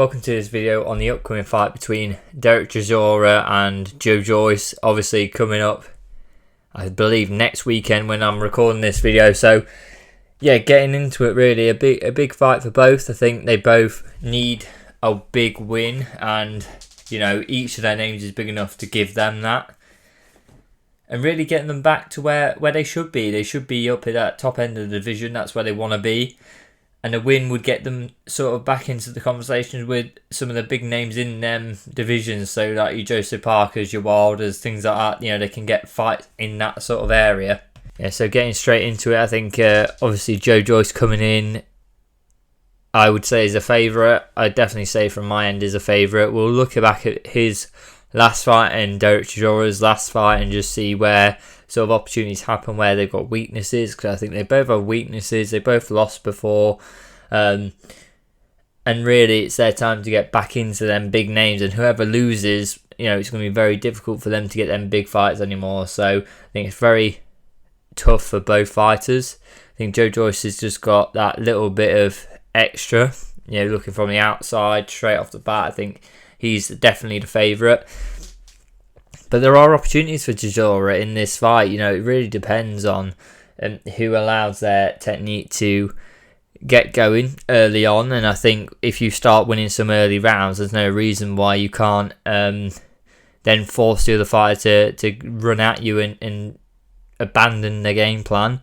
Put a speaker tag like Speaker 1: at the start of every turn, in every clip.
Speaker 1: Welcome to this video on the upcoming fight between Derek Chisora and Joyce, obviously coming up, I believe, next weekend when I'm recording this video. So yeah, getting into it, really a big fight for both. I think they both need a big win, and each of their names is big enough to give them that, and really getting them back to where they should be. They should be up at that top end of the division. That's where they want to be. And a win would get them sort of back into the conversations with some of the big names in them divisions. So like your Joseph Parkers, your Wilders, things like that. They can get fights in that sort of area. Yeah, so getting straight into it, I think obviously Joyce coming in, I would say is a favourite. I'd definitely say from my end is a favourite. We'll look back at his last fight and Derek Chisora's last fight and just see where sort of opportunities happen, where they've got weaknesses, because I think they both have weaknesses. They both lost before, and really it's their time to get back into them big names, and whoever loses, it's going to be very difficult for them to get them big fights anymore. So I think it's very tough for both fighters. I think Joyce has just got that little bit of extra, looking from the outside straight off the bat. I think he's definitely the favourite. But there are opportunities for Chisora in this fight. It really depends on who allows their technique to get going early on. And I think if you start winning some early rounds, there's no reason why you can't then force the other fighter to run at you and abandon the game plan.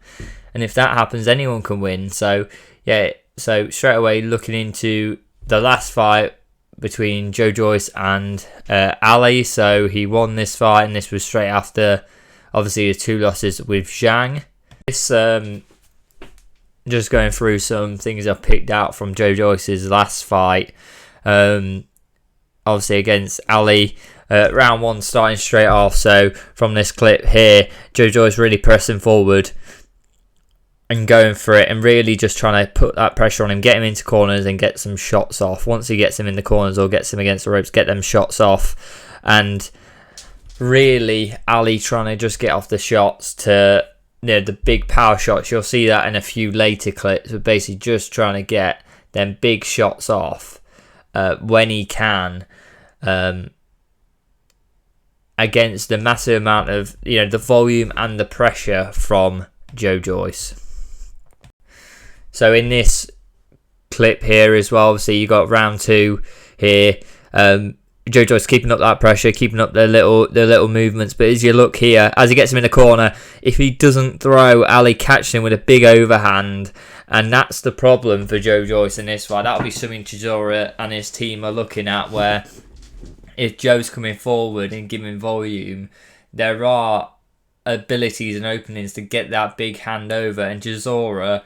Speaker 1: And if that happens, anyone can win. So yeah, so straight away looking into the last fight between Joyce and Ali. So he won this fight, and this was straight after obviously the two losses with Zhang. This just going through some things I've picked out from Joyce's last fight, obviously against Ali. Round one starting straight off. So from this clip here, Joyce really pressing forward and going for it, and really just trying to put that pressure on him, get him into corners and get some shots off. Once he gets him in the corners or gets him against the ropes, get them shots off. And really Ali trying to just get off the shots to the big power shots. You'll see that in a few later clips, but basically just trying to get them big shots off when he can, against the massive amount of the volume and the pressure from Joyce. So in this clip here as well, obviously you got round two here. Joyce keeping up that pressure, keeping up the little movements. But as you look here, as he gets him in the corner, if he doesn't throw, Ali catches him with a big overhand, and that's the problem for Joyce in this fight. That'll be something Chisora and his team are looking at, where if Joe's coming forward and giving volume, there are abilities and openings to get that big hand over, and Chisora,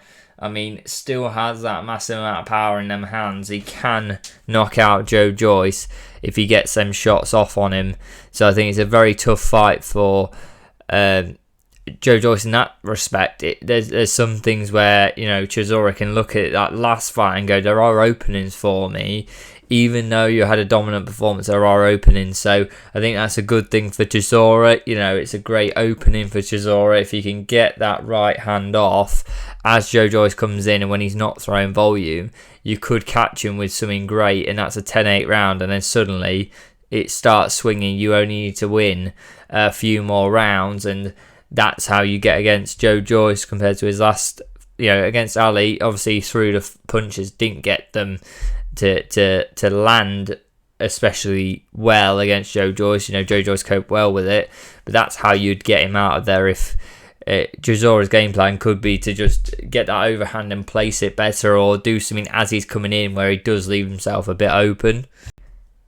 Speaker 1: still has that massive amount of power in them hands. He can knock out Joyce if he gets them shots off on him. So I think it's a very tough fight for Joyce in that respect. There's some things where Chisora can look at that last fight and go, there are openings for me. Even though you had a dominant performance, there are openings. So I think that's a good thing for Chisora. It's a great opening for Chisora if he can get that right hand off as Joyce comes in, and when he's not throwing volume, you could catch him with something great, and that's a 10-8 round, and then suddenly it starts swinging. You only need to win a few more rounds, and that's how you get against Joyce compared to his last, against Ali. Obviously, he threw the punches, didn't get them to land especially well against Joyce. Joyce coped well with it, but that's how you'd get him out of there. If Chisora's game plan could be to just get that overhand and place it better, or do something as he's coming in where he does leave himself a bit open.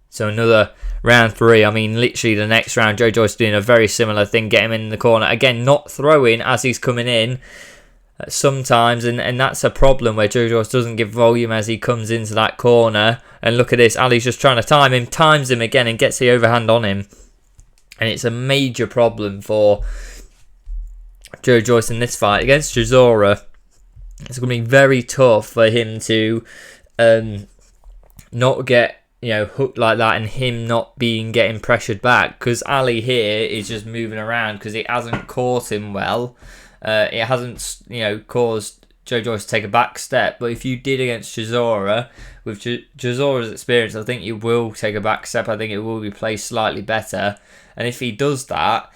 Speaker 1: So another round three, literally the next round, Joyce doing a very similar thing, get him in the corner again, not throwing as he's coming in sometimes, and that's a problem where Joyce doesn't give volume as he comes into that corner. And look at this, Ali's just trying to times him again and gets the overhand on him, and it's a major problem for Joyce in this fight against Chisora. It's going to be very tough for him to not get hooked like that, and him not getting pressured back, because Ali here is just moving around because it hasn't caught him well. It hasn't caused Joe Joyce to take a back step. But if you did against Chisora, with Chisora's experience, I think he will take a back step. I think it will be placed slightly better. And if he does that,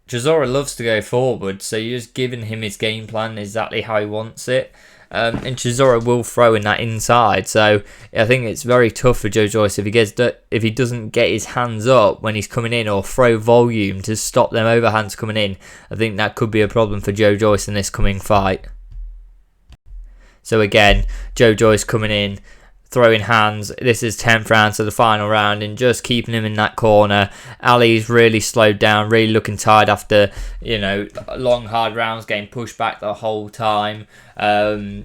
Speaker 1: Chisora loves to go forward, so you're just giving him his game plan exactly how he wants it. And Chisora will throw in that inside, so I think it's very tough for Joe Joyce if he doesn't get his hands up when he's coming in, or throw volume to stop them overhands coming in. I think that could be a problem for Joe Joyce in this coming fight. So again, Joe Joyce coming in, throwing hands. This is 10th round, so the final round, and just keeping him in that corner. Ali's really slowed down, really looking tired after, long hard rounds, getting pushed back the whole time. And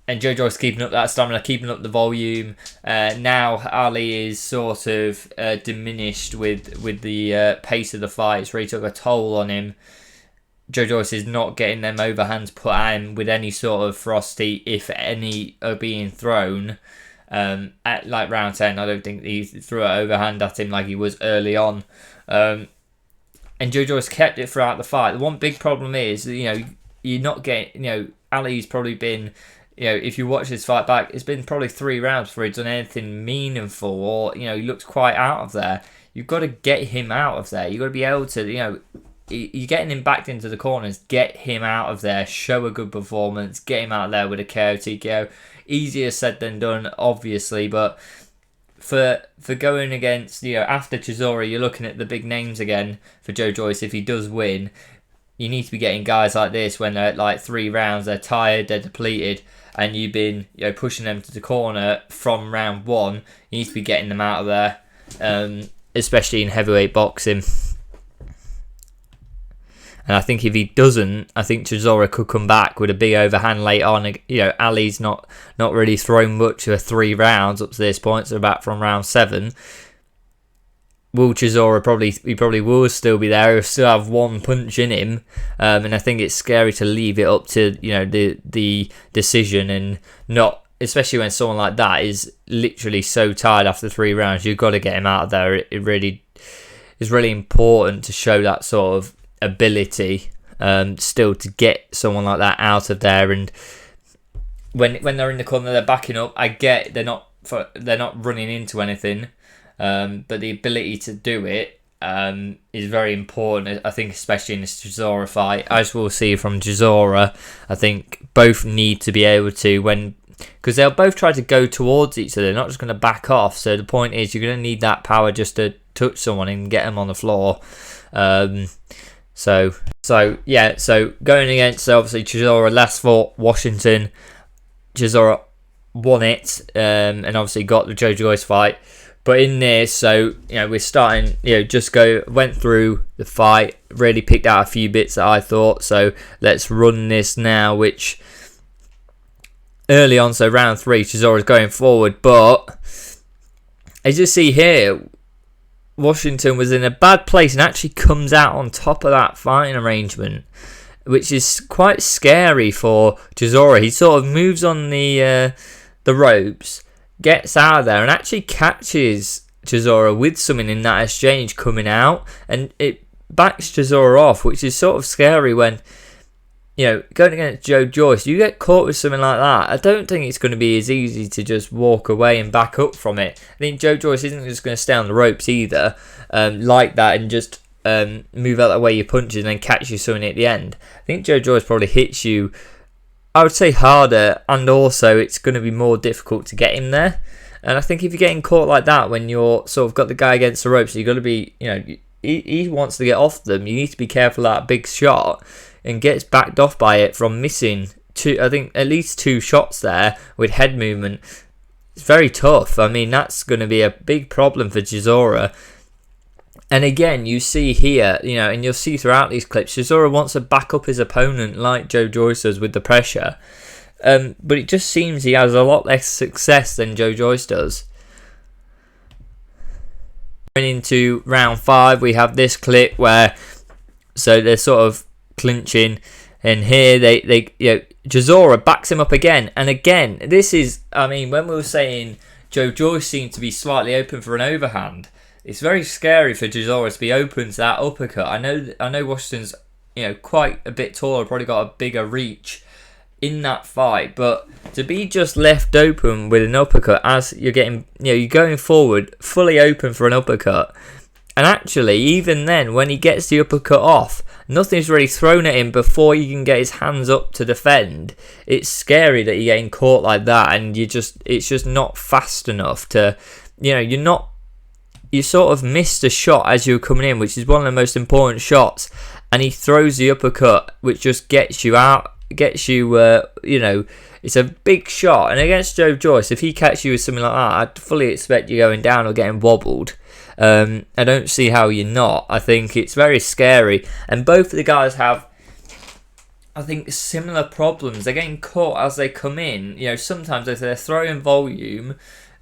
Speaker 1: Joe Joyce keeping up that stamina, keeping up the volume. Now Ali is sort of diminished with the pace of the fight. It's really took a toll on him. Joe Joyce is not getting them overhands put in with any sort of ferocity, if any are being thrown. At like round 10, I don't think he threw an overhand at him like he was early on. And Joe Joyce kept it throughout the fight. The one big problem is, you're not getting, Ali's probably been, if you watch this fight back, it's been probably 3 rounds before he's done anything meaningful, or, he looks quite out of there. You've got to get him out of there. You've got to be able to, you're getting him backed into the corners, get him out of there, show a good performance, get him out of there with a KO TKO. Easier said than done, obviously, but for going against, after Chisora, you're looking at the big names again for Joe Joyce. If he does win, you need to be getting guys like this when they're at like 3 rounds, they're tired, they're depleted, and you've been pushing them to the corner from round 1. You need to be getting them out of there, especially in heavyweight boxing. And I think if he doesn't, I think Chisora could come back with a big overhand late on. Ali's not really thrown much for 3 rounds up to this point, so about from round 7. Will Chisora probably will still be there. He'll still have 1 punch in him, and I think it's scary to leave it up to the decision, and not, especially when someone like that is literally so tired after 3 rounds. You've got to get him out of there. It really is really important to show that sort of ability still to get someone like that out of there. And when they're in the corner, they're backing up. I get they're not running into anything, but the ability to do it is very important. I think especially in this Chisora fight, as we'll see from Chisora, I think both need to be able to, because they'll both try to go towards each other. They're not just going to back off. So the point is, you're going to need that power just to touch someone and get them on the floor. So going against, obviously, Chisora last fought Washington. Chisora won it, and obviously got the Joe Joyce fight. But in this, we're starting, went through the fight, really picked out a few bits that I thought. So let's run this now, which early on, so round 3, Chisora's going forward. But as you see here, Washington was in a bad place and actually comes out on top of that fighting arrangement, which is quite scary for Chisora. He sort of moves on the ropes, gets out of there, and actually catches Chisora with something in that exchange coming out, and it backs Chisora off, which is sort of scary when, going against Joe Joyce, you get caught with something like that. I don't think it's going to be as easy to just walk away and back up from it. I think Joe Joyce isn't just going to stay on the ropes either, like that, and just move out that way your punches and then catch you something at the end. I think Joe Joyce probably hits you, I would say, harder, and also it's going to be more difficult to get him there. And I think if you're getting caught like that when you're sort of got the guy against the ropes, you've got to be, he wants to get off them. You need to be careful of that big shot, and gets backed off by it from missing at least 2 shots there with head movement. It's very tough. I mean, that's going to be a big problem for Chisora. And again, you see here, and you'll see throughout these clips, Chisora wants to back up his opponent like Joe Joyce does with the pressure. But it just seems he has a lot less success than Joe Joyce does. Going into round 5, we have this clip where, so they're sort of clinching, and here Chisora backs him up again, and again, this is, when we were saying Joe Joyce seemed to be slightly open for an overhand, it's very scary for Chisora to be open to that uppercut. I know Washington's quite a bit taller, probably got a bigger reach, in that fight. But to be just left open with an uppercut as you're getting, you're going forward fully open for an uppercut. And actually, even then, when he gets the uppercut off, nothing's really thrown at him before you can get his hands up to defend. It's scary that you're getting caught like that, and it's just not fast enough to, you sort of missed a shot as you were coming in, which is one of the most important shots, and he throws the uppercut, which just gets you out, it's a big shot. And against Joyce, if he catches you with something like that, I'd fully expect you going down or getting wobbled. I don't see how you're not. I think it's very scary, and both of the guys have, I think, similar problems. They're getting caught as they come in. Sometimes if they're throwing volume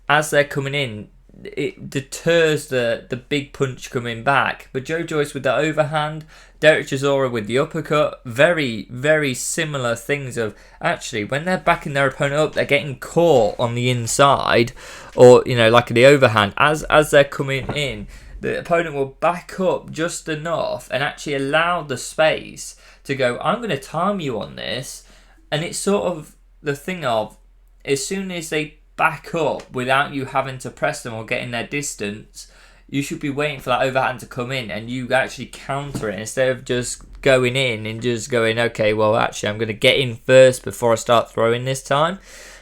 Speaker 1: as they're coming in, it deters the big punch coming back. But Joyce with the overhand, Derek Chisora with the uppercut, very, very similar things of actually when they're backing their opponent up, they're getting caught on the inside, or like the overhand as they're coming in, the opponent will back up just enough and actually allow the space to go, I'm going to time you on this. And it's sort of the thing of, as soon as they back up without you having to press them or getting their distance, you should be waiting for that overhand to come in and you actually counter it instead of just going in and just going, okay, well, actually, I'm going to get in first before I start throwing this time.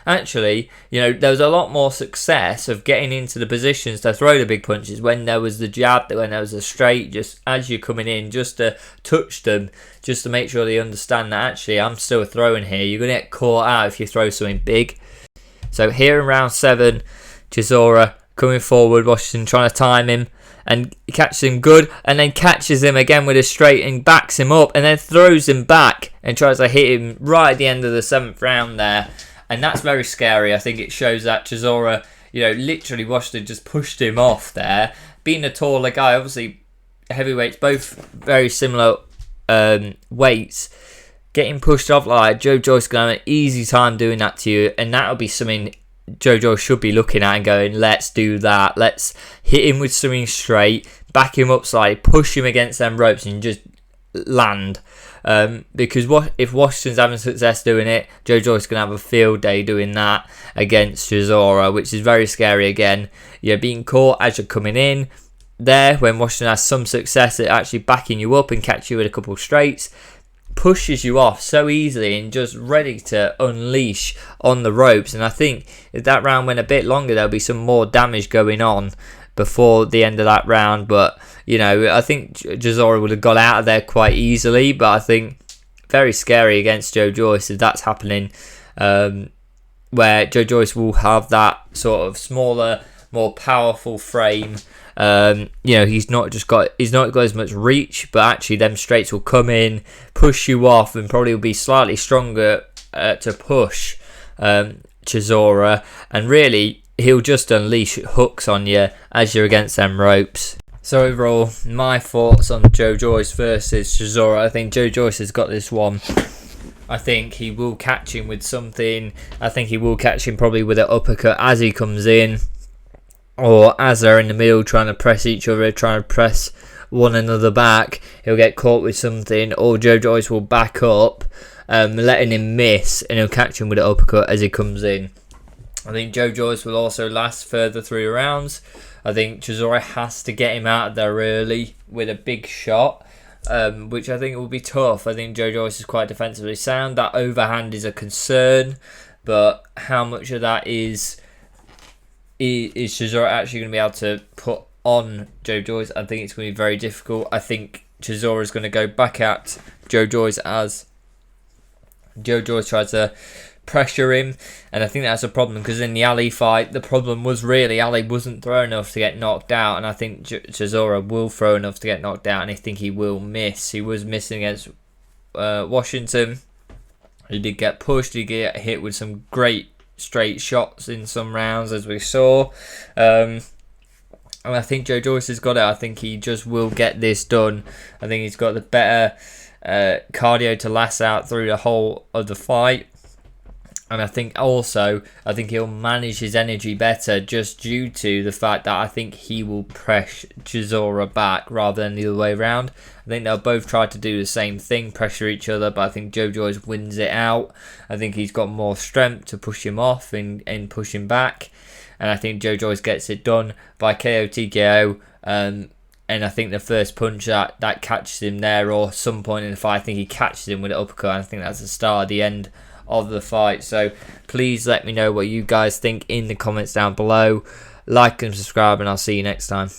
Speaker 1: Actually, there was a lot more success of getting into the positions to throw the big punches when there was the jab, when there was a straight, just as you're coming in, just to touch them, just to make sure they understand that actually I'm still throwing here. You're going to get caught out if you throw something big. So here in round 7, Chisora coming forward, Washington trying to time him, and he catches him good, and then catches him again with a straight and backs him up, and then throws him back and tries to hit him right at the end of the 7th round there. And that's very scary. I think it shows that Chisora, literally Washington just pushed him off there. Being a taller guy, obviously heavyweights, both very similar weights. Getting pushed off like Joyce going to have an easy time doing that to you, and that'll be something Joyce should be looking at and going, let's do that. Let's hit him with something straight, back him up slightly, push him against them ropes, and just land. Because if Washington's having success doing it, Joyce can have a field day doing that against Chisora, which is very scary again. You're being caught as you're coming in there when Washington has some success at actually backing you up and catch you with a couple of straights. Pushes you off so easily and just ready to unleash on the ropes. And I think if that round went a bit longer, there'll be some more damage going on before the end of that round. But I think Chisora would have got out of there quite easily, but I think very scary against Joyce if that's happening, where Joyce will have that sort of smaller, more powerful frame. He's not got as much reach, but actually them straights will come in, push you off, and probably will be slightly stronger to push Chisora, and really he'll just unleash hooks on you as you're against them ropes. So overall, my thoughts on Joyce versus Chisora, I think Joyce has got this one. I think he will catch him with something. I think he will catch him probably with an uppercut as he comes in, or as they're in the middle trying to press each other, trying to press one another back. He'll get caught with something, or Joyce will back up, letting him miss, and he'll catch him with an uppercut as he comes in. I think Joyce will also last further 3 rounds. I think Chisora has to get him out of there early with a big shot, which I think will be tough. I think Joyce is quite defensively sound. That overhand is a concern, but how much of that is Chisora actually going to be able to put on Joyce? I think it's going to be very difficult. I think Chisora is going to go back at Joyce as Joyce tries to pressure him, and I think that's a problem, because in the Ali fight the problem was really Ali wasn't throwing enough to get knocked out, and I think Chisora will throw enough to get knocked out, and I think he will miss. He was missing against Washington. He did get pushed, he did get hit with some great straight shots in some rounds, as we saw, and I think Joyce has got it. I think he just will get this done. I think he's got the better cardio to last out through the whole of the fight. And I think he'll manage his energy better just due to the fact that I think he will press Chisora back rather than the other way around. I think they'll both try to do the same thing, pressure each other, but I think Joe Joyce wins it out. I think he's got more strength to push him off and push him back. And I think Joe Joyce gets it done by KO TKO. And I think the first punch that catches him there, or some point in the fight, I think he catches him with an uppercut. And I think that's the start of the end of the fight. So please let me know what you guys think in the comments down below. Like and subscribe, and I'll see you next time.